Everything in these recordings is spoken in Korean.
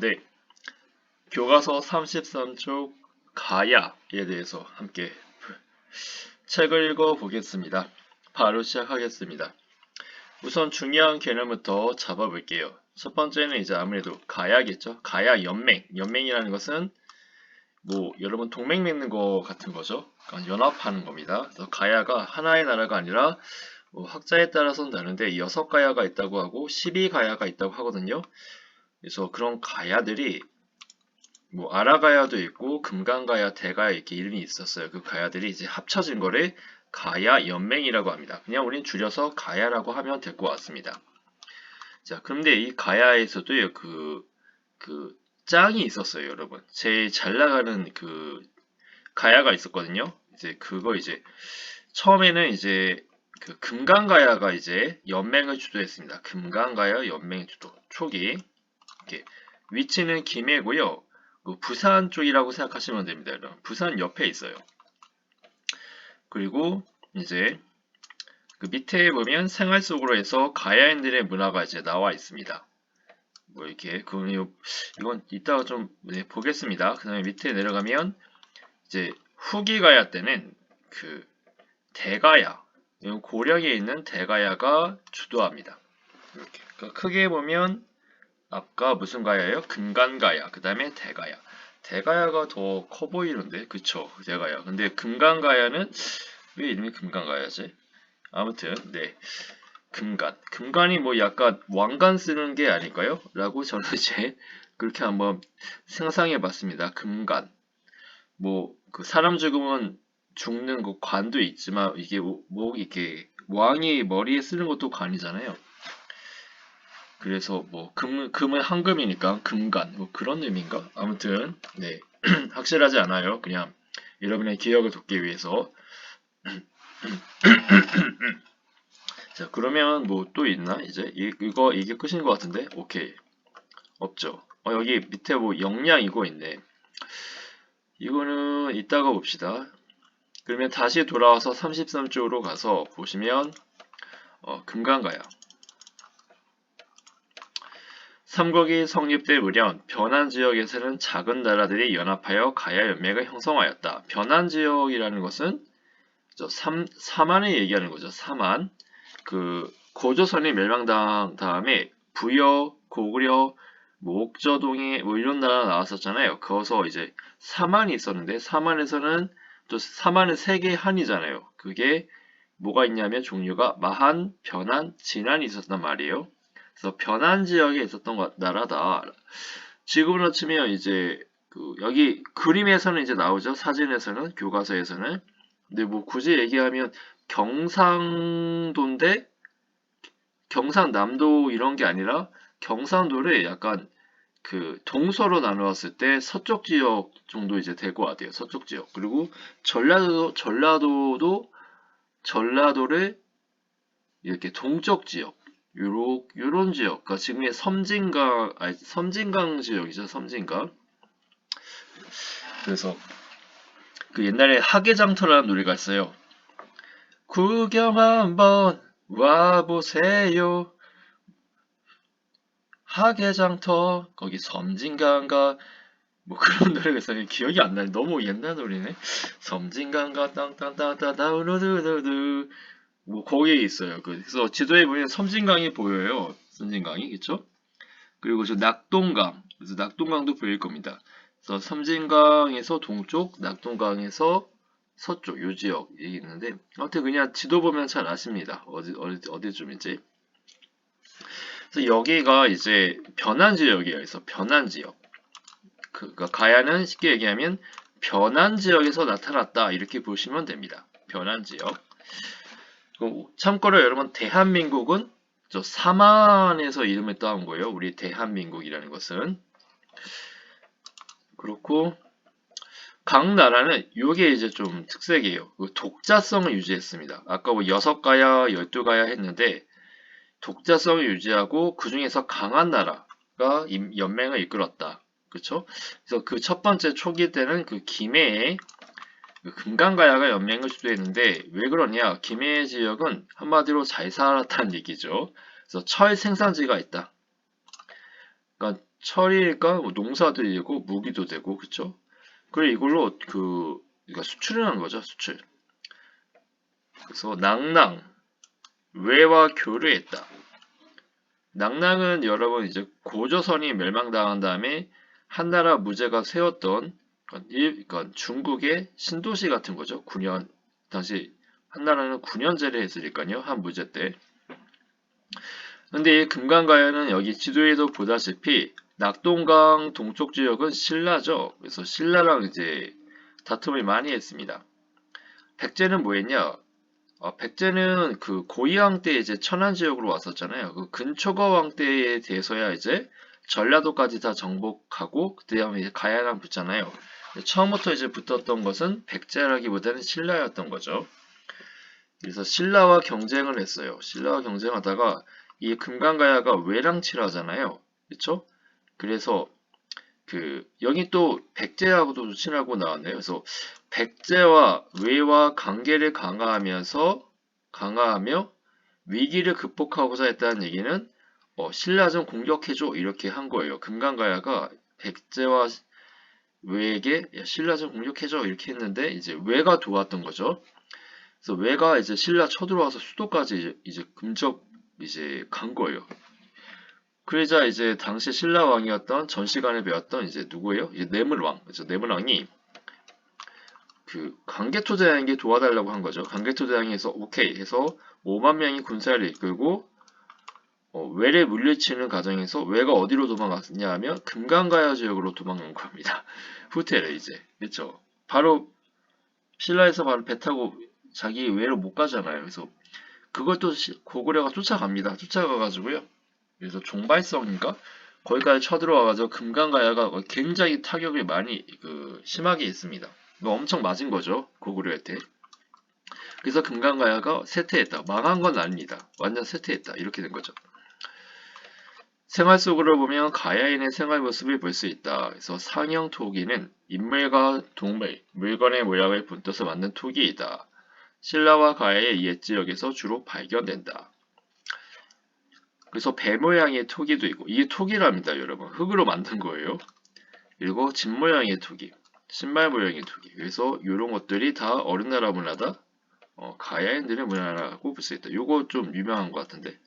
네, 교과서 33쪽 가야에 대해서 함께 책을 읽어 보겠습니다. 바로 시작하겠습니다. 우선 중요한 개념부터 잡아볼게요. 첫 번째는 이제 아무래도 가야겠죠. 가야 연맹. 연맹이라는 것은 뭐 여러분 동맹 맺는 거 같은 거죠. 그러니까 연합하는 겁니다. 그래서 가야가 하나의 나라가 아니라 뭐 학자에 따라서는 다른데 6가야가 있다고 하고 12가야가 있다고 하거든요. 그래서 그런 가야들이 뭐 아라가야도 있고 금강가야, 대가야 이렇게 이름이 있었어요. 그 가야들이 이제 합쳐진 거를 가야 연맹이라고 합니다. 그냥 우린 줄여서 가야라고 하면 될 것 같습니다. 자, 그런데 이 가야에서도요, 그 짱이 있었어요, 여러분. 제일 잘 나가는 그 가야가 있었거든요. 이제 그거 이제 처음에는 이제 그 금강가야가 이제 연맹을 주도했습니다. 금강가야 연맹 주도 초기. 이렇게 위치는 김해고요. 그 부산 쪽이라고 생각하시면 됩니다. 여러분. 부산 옆에 있어요. 그리고 이제 그 밑에 보면 생활 속으로 해서 가야인들의 문화가 이제 나와 있습니다. 뭐 이렇게 이건 이따가 좀 보겠습니다. 그 다음에 밑에 내려가면 이제 후기 가야 때는 그 대가야, 고령에 있는 대가야가 주도합니다. 이렇게 그러니까 크게 보면 아까 무슨 가야예요? 금간가야. 그 다음에 대가야. 대가야가 더 커 보이는데, 그쵸? 대가야. 근데 금간가야는 왜 이름이 금간가야지? 아무튼, 네. 금간. 금간이 뭐 약간 왕관 쓰는 게 아닐까요? 라고 저는 이제 그렇게 한번 상상해 봤습니다. 금간. 뭐, 그 사람 죽으면 죽는 그 관도 있지만, 이게 뭐, 이게 왕이 머리에 쓰는 것도 관이잖아요. 그래서 뭐 금은 황금이니까 금간 뭐 그런 의미인가? 아무튼 네 확실하지 않아요. 그냥 여러분의 기억을 돕기 위해서. 자 그러면 뭐 또 있나? 이제 이게 끝인 것 같은데? 오케이 없죠. 여기 밑에 뭐 영양 이거 있네. 이거는 이따가 봅시다. 그러면 다시 돌아와서 33쪽으로 가서 보시면 금강가야. 삼국이 성립될 무렵 변환 지역에서는 작은 나라들이 연합하여 가야 연맹을 형성하였다. 변환 지역이라는 것은 사만을 얘기하는 거죠. 사만. 그 고조선이 멸망당 다음에 부여, 고구려, 옥저동이 뭐 이런 나라 나왔었잖아요. 거기서 이제 사만이 있었는데 사만에서는 또 사만은 세 개의 한이잖아요. 그게 뭐가 있냐면 종류가 마한, 변한, 진한이 있었단 말이에요. 그래서 변한 지역에 있었던 나라다. 지금으로 치면 이제 여기 그림에서는 이제 나오죠. 사진에서는 교과서에서는. 근데 뭐 굳이 얘기하면 경상도인데 경상남도 이런 게 아니라 경상도를 약간 그 동서로 나누었을 때 서쪽 지역 정도 이제 될 것 같아요. 서쪽 지역. 그리고 전라도를 이렇게 동쪽 지역. 요런 지역, 그러니까 지금의 섬진강 지역이죠, 섬진강. 그래서 그 옛날에 하계장터라는 노래가 있어요. 구경 한번 와보세요. 하계장터 거기 섬진강가 뭐 그런 노래가 있어요. 기억이 안 나요. 너무 옛날 노래네. 섬진강가 땅땅땅땅 뭐 거기에 있어요. 그래서 지도에 보면 섬진강이 보여요. 섬진강이 그쵸? 그리고 저 낙동강, 그래서 낙동강도 보일 겁니다. 그래서 섬진강에서 동쪽, 낙동강에서 서쪽 요 지역이 있는데 아무튼 그냥 지도 보면 잘 아십니다. 어디쯤인지. 그래서 여기가 이제 변환 지역이에요. 그래서 변환 지역. 그러니까 가야는 쉽게 얘기하면 변환 지역에서 나타났다 이렇게 보시면 됩니다. 변환 지역. 참고로 여러분 대한민국은 저 사만에서 이름을 따온 거예요. 우리 대한민국이라는 것은. 그렇고 각 나라는 이게 이제 좀 특색이에요. 독자성을 유지했습니다. 아까 뭐 6가야, 12가야 했는데 독자성을 유지하고 그 중에서 강한 나라가 연맹을 이끌었다. 그쵸? 그래서 그 첫 번째 초기 때는 그 김해에 금강가야가 연맹을 주도했는데 왜 그러냐? 김해 지역은 한마디로 잘 살았다는 얘기죠. 그래서 철 생산지가 있다. 그러니까 철이니까 뭐 농사도 되고 무기도 되고 그쵸? 그래 이걸로 그러니까 수출을 한 거죠 수출. 그래서 낭낭 외와 교류했다. 낭낭은 여러분 이제 고조선이 멸망당한 다음에 한나라 무제가 세웠던 그러니까 중국의 신도시 같은 거죠. 9년 당시 한나라는 9년제를 했으니까요. 한 무제 때. 근데 이 금강가야는 여기 지도에도 보다시피 낙동강 동쪽 지역은 신라죠. 그래서 신라랑 이제 다툼을 많이 했습니다. 백제는 뭐 했냐? 백제는 그 고이왕 때 이제 천안 지역으로 왔었잖아요. 그 근초거왕 때에 대해서야 이제 전라도까지 다 정복하고 그 다음에 이제 가야랑 붙잖아요. 처음부터 이제 붙었던 것은 백제라기보다는 신라였던 거죠. 그래서 신라와 경쟁을 했어요. 신라와 경쟁하다가 이 금강가야가 외랑치라잖아요. 그렇죠? 그래서 여기 또 백제하고도 친하고 나왔네요. 그래서 백제와 외와 관계를 강화하며 위기를 극복하고자 했다는 얘기는 신라 좀 공격해줘 이렇게 한 거예요. 금강가야가 백제와 외에게 신라 좀 공격해줘 이렇게 했는데 이제 외가 도왔던 거죠. 그래서 외가 이제 신라 쳐들어와서 수도까지 이제 근접 이제 간 거예요. 그러자 이제 당시 신라 왕이었던 전시관에 배웠던 이제 누구예요? 이제 내물왕. 그렇죠? 내물왕이 강개토대왕에게 도와달라고 한 거죠. 강개토대왕이 해서 오케이 해서 5만 명의 군사를 이끌고 외를 물리치는 과정에서 외가 어디로 도망갔냐 하면 금강가야 지역으로 도망간 겁니다. 후퇴를 이제 그렇죠. 바로 신라에서 바로 배 타고 자기 외로 못 가잖아요. 그래서 그걸 또 고구려가 쫓아갑니다. 쫓아가가지고요. 그래서 종발성인가 거기까지 쳐들어와가지고 금강가야가 굉장히 타격이 많이 심하게 있습니다. 엄청 맞은 거죠. 고구려한테. 그래서 금강가야가 쇠퇴했다. 망한 건 아닙니다. 완전 쇠퇴했다. 이렇게 된 거죠. 생활 속으로 보면 가야인의 생활 모습을 볼 수 있다. 그래서 상형 토기는 인물과 동물, 물건의 모양을 분떠서 만든 토기이다. 신라와 가야의 옛 지역에서 주로 발견된다. 그래서 배 모양의 토기도 있고 이게 토기랍니다 여러분. 흙으로 만든 거예요. 그리고 집 모양의 토기, 신발 모양의 토기. 그래서 이런 것들이 다 어느 나라 문화다? 가야인들의 문화라고 볼 수 있다. 요거 좀 유명한 것 같은데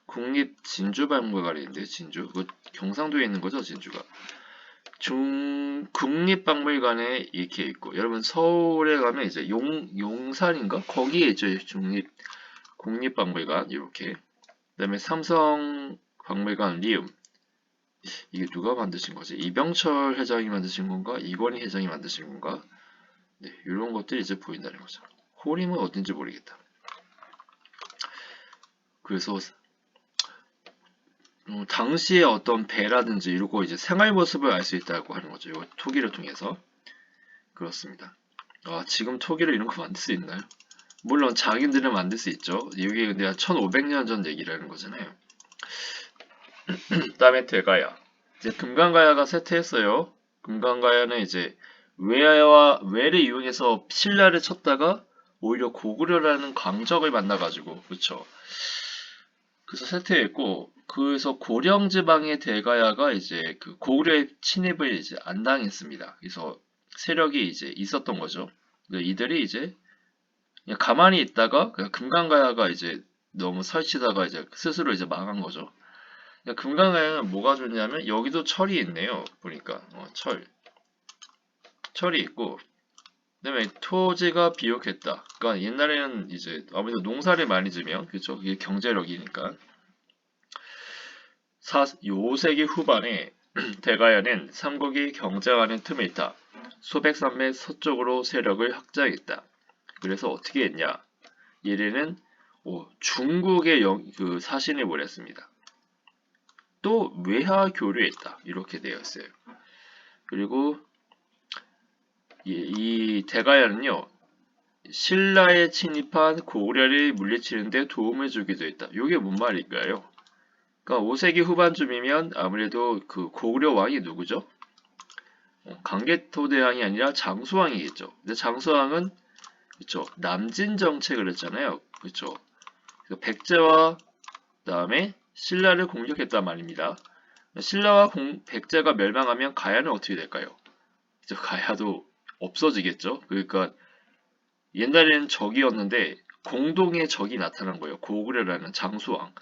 국립 진주박물관인데 진주 그 경상도에 있는 거죠 진주가. 국립박물관에 이렇게 있고 여러분 서울에 가면 이제 용산인가 거기에 있죠 국립박물관 이렇게. 그다음에 삼성박물관 리움 이게 누가 만드신 거지? 이병철 회장이 만드신 건가? 이건희 회장이 만드신 건가? 네, 이런 것들이 이제 보인다는 거죠. 호림은 어딘지 모르겠다. 그래서 당시의 어떤 배라든지 이러고 이제 생활 모습을 알 수 있다고 하는 거죠. 이거 토기를 통해서 그렇습니다. 지금 토기로 이런 거 만들 수 있나요? 물론 장인들은 만들 수 있죠. 이게 근데 1500년 전 얘기라는 거잖아요. 그다음에 대가야. 이제 금강가야가 쇠퇴했어요. 금강가야는 이제 외를 이용해서 신라를 쳤다가 오히려 고구려라는 강적을 만나가지고 그렇죠. 그래서 쇠퇴했고 그래서 고령 지방의 대가야가 이제 고구려의 침입을 이제 안 당했습니다. 그래서 세력이 이제 있었던 거죠. 이들이 이제 그냥 가만히 있다가 금강가야가 이제 너무 설치다가 이제 스스로 이제 망한 거죠. 금강가야는 뭐가 좋냐면 여기도 철이 있네요. 보니까 철이 있고 그다음에 토지가 비옥했다. 그러니까 옛날에는 이제 아무래도 농사를 많이 지면 그렇죠. 그게 경제력이니까. 5세기 후반에 대가야는 삼국이 경쟁하는 틈을 타 소백산맥 서쪽으로 세력을 확장했다. 그래서 어떻게 했냐? 얘네는 중국의 사신을 보냈습니다. 또 외하 교류했다. 이렇게 되어 있어요. 그리고 이 대가야는요. 신라에 침입한 고구려를 물리치는 데 도움을 주기도 했다. 이게 뭔 말일까요? 그러니까 5세기 후반쯤이면 아무래도 고구려 왕이 누구죠? 강개토대왕이 아니라 장수왕이겠죠. 근데 장수왕은 그쵸 남진 정책을 했잖아요. 그쵸 백제와 그다음에 신라를 공격했단 말입니다. 신라와 백제가 멸망하면 가야는 어떻게 될까요? 이제 가야도 없어지겠죠. 그러니까 옛날에는 적이었는데 공동의 적이 나타난 거예요. 고구려라는 장수왕.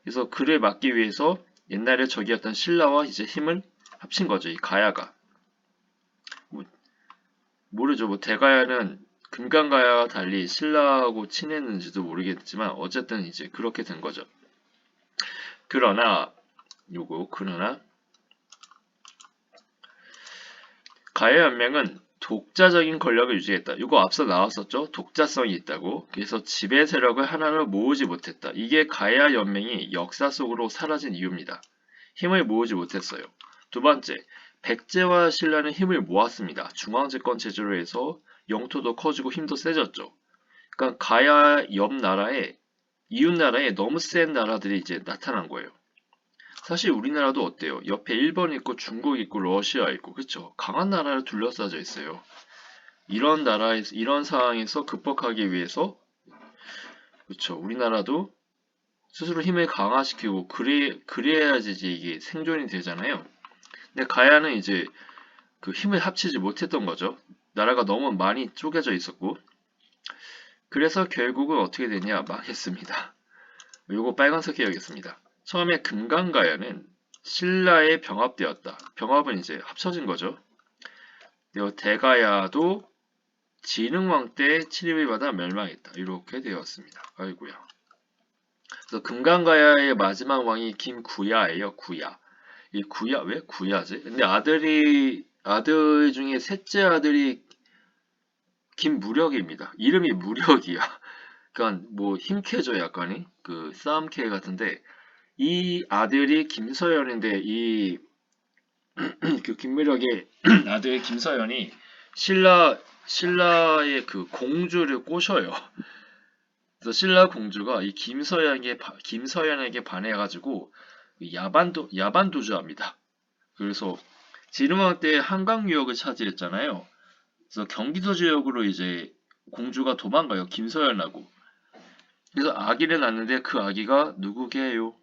그래서 그를 막기 위해서 옛날에 적이었던 신라와 이제 힘을 합친 거죠. 이 가야가. 뭐, 모르죠. 뭐 대가야는 금강가야와 달리 신라하고 친했는지도 모르겠지만 어쨌든 이제 그렇게 된 거죠. 그러나 그러나 가야연맹은 독자적인 권력을 유지했다. 이거 앞서 나왔었죠. 독자성이 있다고. 그래서 지배 세력을 하나로 모으지 못했다. 이게 가야연맹이 역사 속으로 사라진 이유입니다. 힘을 모으지 못했어요. 두 번째, 백제와 신라는 힘을 모았습니다. 중앙집권 체제로 해서 영토도 커지고 힘도 세졌죠. 그러니까 가야 옆 나라에 이웃 나라에 너무 센 나라들이 이제 나타난 거예요. 사실 우리나라도 어때요? 옆에 일본 있고 중국 있고 러시아 있고 그쵸? 강한 나라를 둘러싸져 있어요. 이런 상황에서 극복하기 위해서 그쵸? 우리나라도 스스로 힘을 강화시키고 그래야지 이제 이게 생존이 되잖아요. 근데 가야는 이제 그 힘을 합치지 못했던 거죠. 나라가 너무 많이 쪼개져 있었고 그래서 결국은 어떻게 됐냐? 망했습니다. 요거 빨간색 해야겠습니다. 처음에 금강가야는 신라에 병합되었다. 병합은 이제 합쳐진 거죠. 그리고 대가야도 진흥왕 때 침입을 받아 멸망했다. 이렇게 되었습니다. 아이고야. 그래서 금강가야의 마지막 왕이 김구야예요. 구야. 이 구야 왜 구야지? 근데 아들 중에 셋째 아들이 김무력입니다. 이름이 무력이야. 그러니까 뭐 힘캐죠 약간이 그 싸움캐 같은데 이 아들이 김서연인데 이 그 김무력의 아들 김서연이 신라의 그 공주를 꼬셔요. 그래서 신라 공주가 이 김서연에게 반해가지고 야반도주합니다. 그래서 진흥왕 때 한강 유역을 차지했잖아요. 그래서 경기도 지역으로 이제 공주가 도망가요. 김서연하고. 그래서 아기를 낳는데 그 아기가 누구게요?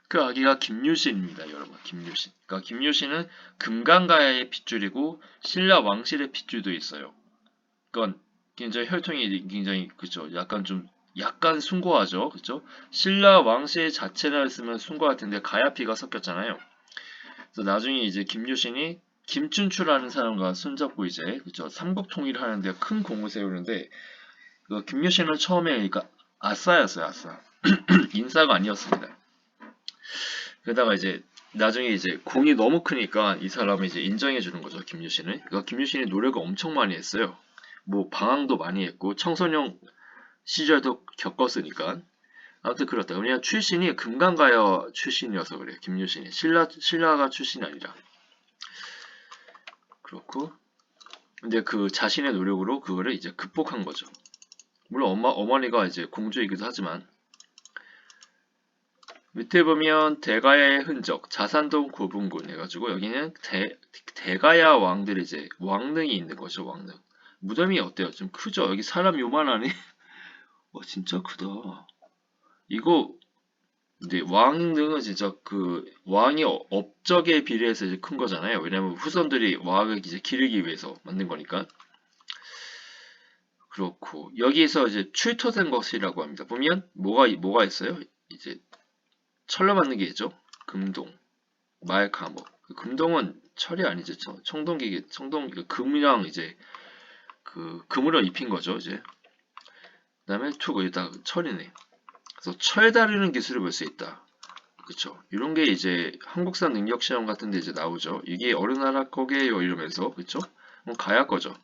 그 아기가 김유신입니다, 여러분. 김유신. 그러니까 김유신은 금강가야의 핏줄이고 신라 왕실의 핏줄도 있어요. 그건 굉장히 혈통이 굉장히 그죠. 약간 숭고하죠, 그죠? 신라 왕실 자체를 했으면 숭고할 텐데 가야피가 섞였잖아요. 그래서 나중에 이제 김유신이 김춘추라는 사람과 손잡고 이제 그죠 삼국 통일을 하는데 큰 공을 세우는데 그 김유신은 처음에 그러니까 아싸였어요, 아싸. 인사가 아니었습니다. 그러다가 이제 나중에 이제 공이 너무 크니까 이 사람을 이제 인정해 주는 거죠, 김유신을. 그러니까 김유신이 노력을 엄청 많이 했어요. 뭐 방황도 많이 했고 청소년 시절도 겪었으니까. 아무튼 그렇다. 그냥 출신이 금강가야 출신이어서 그래요. 김유신이 신라가 출신이 아니라. 그렇고 근데 그 자신의 노력으로 그거를 이제 극복한 거죠. 물론 어머니가 이제 공주이기도 하지만 밑에 보면 대가야의 흔적, 자산동 고분군 해가지고 여기는 대가야 왕들이 이제 왕릉이 있는 거죠. 왕릉. 무덤이 어때요? 좀 크죠? 여기 사람 요만하네. 와 진짜 크다. 이거 근데 왕릉은 진짜 그 왕이 업적에 비례해서 이제 큰 거잖아요. 왜냐면 후손들이 왕을 이제 기르기 위해서 만든 거니까. 그렇고 여기에서 이제 출토된 것이라고 합니다. 보면 뭐가 있어요? 이제 철로 만든 게 있죠. 금동, 말카모. 그 금동은 철이 아니죠. 청동기계, 금이랑 이제 그 금으로 입힌 거죠. 이제 그다음에 투고 여기다 철이네. 그래서 철 다루는 기술을 볼 수 있다. 그쵸. 이런 게 이제 한국사 능력 시험 같은 데 이제 나오죠. 이게 어느 나라 거게요 이러면서 그쵸? 가야 거죠.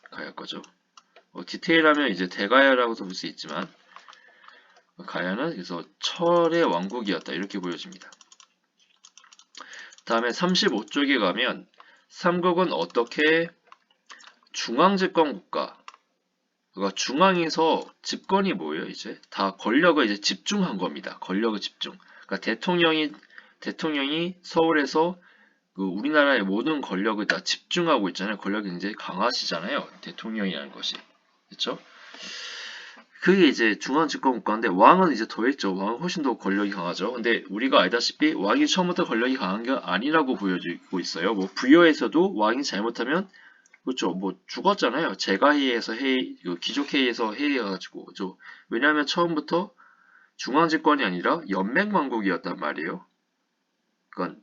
가야 거죠. 디테일하면 이제 대가야라고도 볼 수 있지만 가야는 그래서 철의 왕국이었다 이렇게 보여집니다. 다음에 35쪽에 가면 삼국은 어떻게 중앙집권 국가 그러니까 중앙에서 집권이 뭐예요 이제 다 권력을 이제 집중한 겁니다. 권력을 집중. 그러니까 대통령이 서울에서 그 우리나라의 모든 권력을 다 집중하고 있잖아요. 권력이 이제 강하시잖아요. 대통령이라는 것이. 그렇죠? 그게 이제 중앙집권 국가인데 왕은 이제 더했죠. 왕은 훨씬 더 권력이 강하죠. 근데 우리가 알다시피 왕이 처음부터 권력이 강한 게 아니라고 보여지고 있어요. 뭐 부여에서도 왕이 잘못하면 그렇죠. 뭐 죽었잖아요. 제가해에서 귀족회의에서 해의해가지고 그죠. 왜냐하면 처음부터 중앙집권이 아니라 연맹왕국이었단 말이에요. 그러니까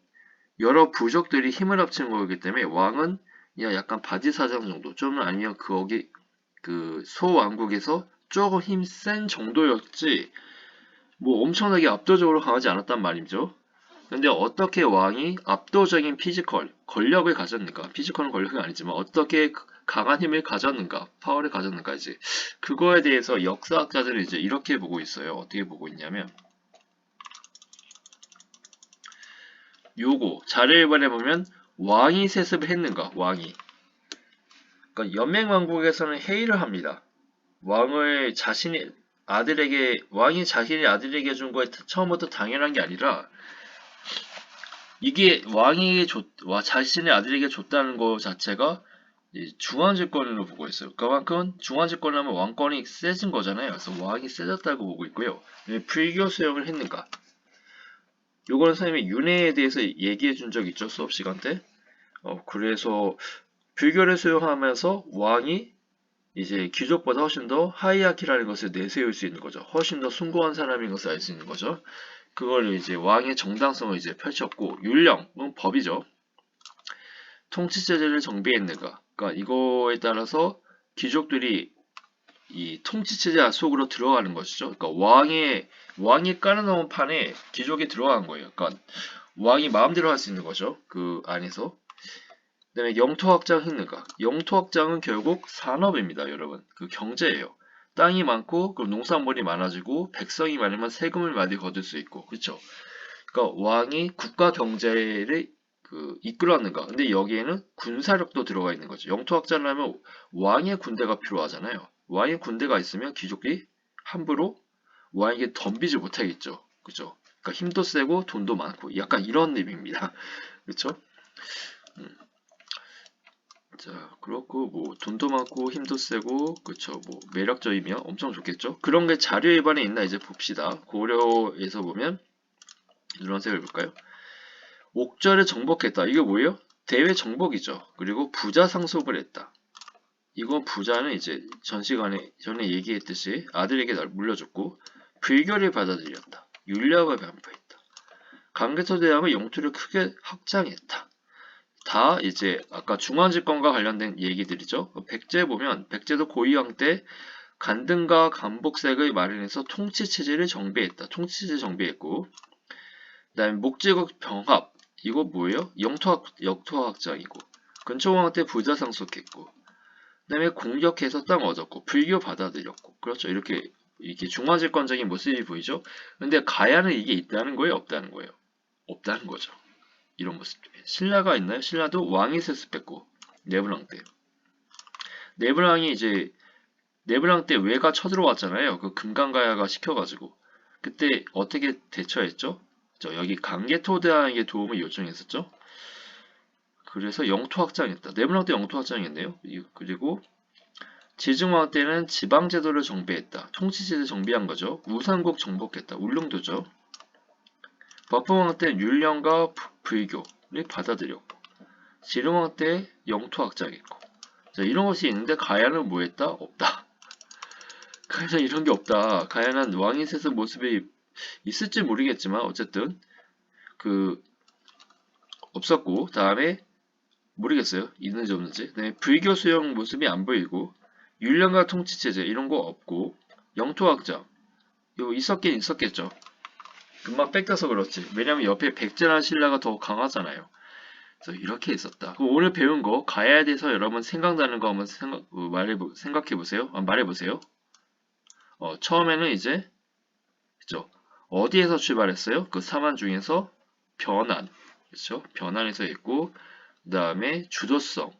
여러 부족들이 힘을 합친 거기 때문에 왕은 그냥 약간 바지사장 정도, 좀 아니면 거기 그 소왕국에서 조금 힘 센 정도였지 뭐 엄청나게 압도적으로 강하지 않았단 말이죠. 근데 어떻게 왕이 압도적인 피지컬, 권력을 가졌는가? 피지컬은 권력이 아니지만 어떻게 강한 힘을 가졌는가? 파워를 가졌는가? 이제 그거에 대해서 역사학자들은 이제 이렇게 보고 있어요. 어떻게 보고 있냐면 요거 자료를 보면 왕이 세습을 했는가? 왕이. 그러니까 연맹왕국에서는 회의를 합니다. 왕이 자신의 아들에게 준 거에 처음부터 당연한 게 아니라 이게 자신의 아들에게 줬다는 거 자체가 중앙집권으로 보고 있어요. 그만큼 중앙집권을 하면 왕권이 세진 거잖아요. 그래서 왕이 세졌다고 보고 있고요. 불교 수용을 했는가? 요거는 선생님이 윤회에 대해서 얘기해 준 적 있죠, 수업 시간 때. 그래서 불교를 수용하면서 왕이 이제 귀족보다 훨씬 더 하이아키라는 것을 내세울 수 있는 거죠. 훨씬 더 숭고한 사람인 것을 알 수 있는 거죠. 그걸 이제 왕의 정당성을 이제 펼쳤고, 율령은 법이죠. 통치체제를 정비했는가. 그러니까 이거에 따라서 귀족들이 이 통치체제 속으로 들어가는 것이죠. 그러니까 왕이 깔아놓은 판에 귀족이 들어간 거예요. 그러니까 왕이 마음대로 할 수 있는 거죠. 그 안에서. 그다음에 영토확장 했는가. 영토확장은 결국 산업입니다, 여러분. 그 경제예요. 땅이 많고 그럼 농산물이 많아지고 백성이 많으면 세금을 많이 거둘 수 있고, 그렇죠? 그러니까 왕이 국가 경제를 이끌었는가. 근데 여기에는 군사력도 들어가 있는 거죠. 영토확장을 하면 왕의 군대가 필요하잖아요. 왕의 군대가 있으면 귀족이 함부로 왕에게 덤비지 못하겠죠. 그죠? 그러니까 힘도 세고 돈도 많고 약간 이런 의미입니다. 그렇죠? 자, 그렇고 뭐 돈도 많고 힘도 세고 그쵸 뭐 매력적이면 엄청 좋겠죠. 그런 게 자료 일반에 있나 이제 봅시다. 고려에서 보면 누런색을 볼까요? 옥절을 정복했다. 이게 뭐예요? 대외 정복이죠. 그리고 부자 상속을 했다. 이거 부자는 이제 전 시간에 전에 얘기했듯이 아들에게 물려줬고 불교를 받아들였다. 율법을 반포했다. 강개토 대왕의 영토를 크게 확장했다. 다 이제 아까 중앙집권과 관련된 얘기들이죠. 백제 보면 백제도 고위왕 때 간등과 간복색을 마련해서 통치체제를 정비했다. 통치체제 정비했고 그다음에 목제국 병합 이거 뭐예요? 영토확장이고 근초왕 때 부자 상속했고 그다음에 공격해서 땅 얻었고 불교 받아들였고 그렇죠. 이렇게 중화집권적인 모습이 보이죠. 근데 가야는 이게 있다는 거예요, 없다는 거예요? 없다는 거죠. 이런 모습들이. 신라가 있나요? 신라도 왕이 세습했고 네브랑 때. 네브랑 때 외가 쳐들어왔잖아요. 그 금강가야가 시켜가지고 그때 어떻게 대처했죠? 여기 강개토대왕에게 도움을 요청했었죠. 그래서 영토 확장했다. 네브랑 때 영토 확장했네요. 그리고 지증왕 때는 지방제도를 정비했다. 통치제도 정비한 거죠. 우산국 정복했다. 울릉도죠. 법흥왕 때 율령과 불교를 받아들였고 지릉왕 때 영토 확장했고 자, 이런 것이 있는데 가야는 뭐 했다? 없다. 가야는 이런 게 없다. 가야는 왕이 세습 모습이 있을지 모르겠지만 어쨌든 없었고 다음에 모르겠어요. 있는지 없는지. 네, 불교 수용 모습이 안 보이고 율령과 통치체제 이런 거 없고 영토 확장 이거 있었긴 있었겠죠. 금방 뺏겨서 그렇지. 왜냐면 옆에 백제라는 신라가 더 강하잖아요. 그래서 이렇게 있었다. 오늘 배운 거 가야에 대해서 여러분 생각나는 거 한번 생각해 보세요. 말해 보세요. 처음에는 이제 그죠? 어디에서 출발했어요? 그 사만 중에서 변환, 그렇죠? 변환에서 했고 그 다음에 주도성,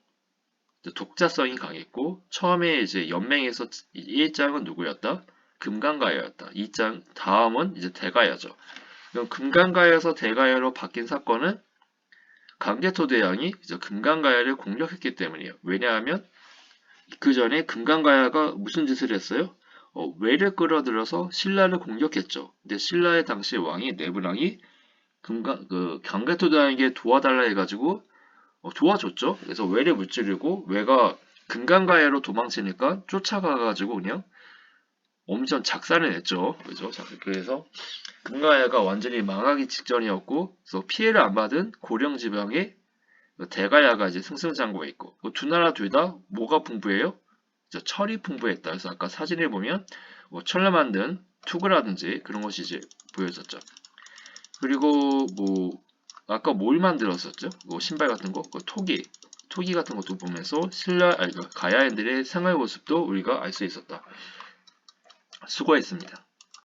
독자성이 강했고 처음에 이제 연맹에서 1장은 누구였다? 금강가야였다. 2장 다음은 이제 대가야죠. 그럼 금강가야에서 대가야로 바뀐 사건은 강개토 대왕이 금강가야를 공격했기 때문이에요. 왜냐하면 그 전에 금강가야가 무슨 짓을 했어요? 외를 끌어들여서 신라를 공격했죠. 근데 신라의 당시 왕이 네브랑이 강개토단에게 도와달라 해가지고 도와줬죠. 그래서 외를 무찌르고 외가 금강가해로 도망치니까 쫓아가가지고 그냥 엄청 작살을 냈죠. 그죠? 그래서 금강가해가 완전히 망하기 직전이었고, 그래서 피해를 안 받은 고령 지방의 대가야가 이제 승승장구해 있고, 두 나라 둘 다 뭐가 풍부해요? 철이 풍부했다. 그래서 아까 사진을 보면 철로 만든 투구라든지 그런 것이 이제 보여졌죠. 그리고 아까 뭘 만들었었죠? 신발 같은 거, 토기 같은 것도 보면서 가야인들의 생활 모습도 우리가 알 수 있었다. 수고했습니다.